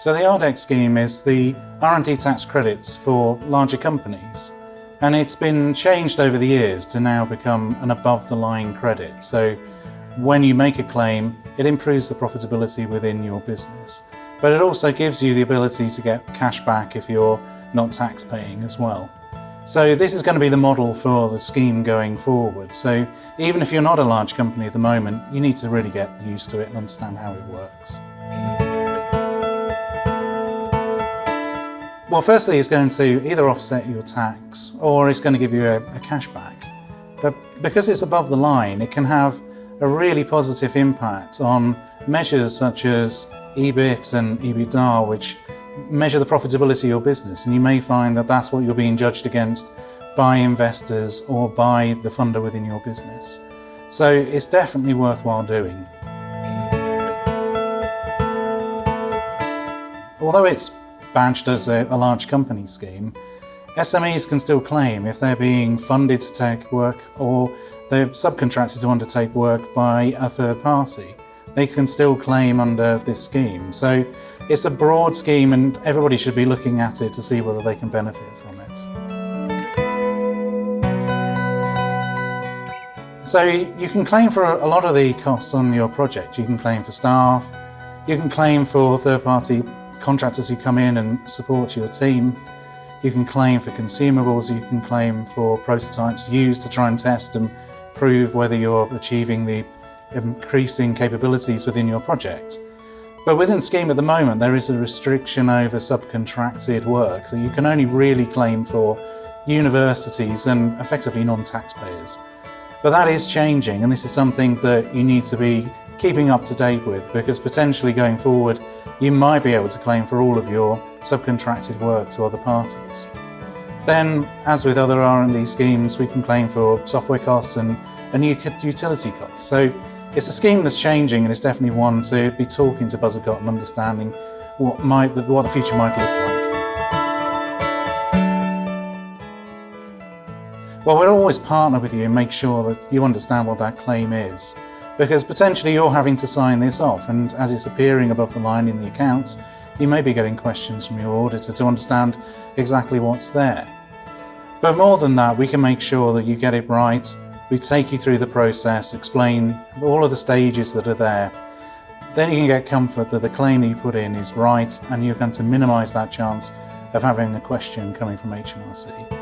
So the RDEC scheme is the R&D tax credits for larger companies, and it's been changed over the years to now become an above-the-line credit. So when you make a claim, it improves the profitability within your business, but it also gives you the ability to get cash back if you're not tax paying as well. So this is going to be the model for the scheme going forward. So even if you're not a large company at the moment, you need to really get used to it and understand how it works. Well, firstly, it's going to either offset your tax or it's going to give you a cash back. But because it's above the line, it can have a really positive impact on measures such as EBIT and EBITDA, which measure the profitability of your business. And you may find that that's what you're being judged against by investors or by the funder within your business. So it's definitely worthwhile doing. Although it's badged as a large company scheme, SMEs can still claim if they're being funded to take work or they're subcontracted to undertake work by a third party. They can still claim under this scheme. So it's a broad scheme and everybody should be looking at it to see whether they can benefit from it. So you can claim for a lot of the costs on your project. You can claim for staff, you can claim for third-party contractors who come in and support your team. You can claim for consumables, you can claim for prototypes used to try and test and prove whether you're achieving the increasing capabilities within your project. But within the scheme at the moment, there is a restriction over subcontracted work that you can only really claim for universities and effectively non-taxpayers. But that is changing, and this is something that you need to be keeping up to date with, because potentially going forward you might be able to claim for all of your subcontracted work to other parties. Then, as with other R&D schemes, we can claim for software costs and utility costs. So it's a scheme that's changing, and it's definitely one to be talking to Buzzacott and understanding what the future might look like. Well, we'll always partner with you and make sure that you understand what that claim is, because potentially you're having to sign this off, and as it's appearing above the line in the accounts, you may be getting questions from your auditor to understand exactly what's there. But more than that, we can make sure that you get it right. We take you through the process, explain all of the stages that are there. Then you can get comfort that the claim that you put in is right, and you're going to minimise that chance of having a question coming from HMRC.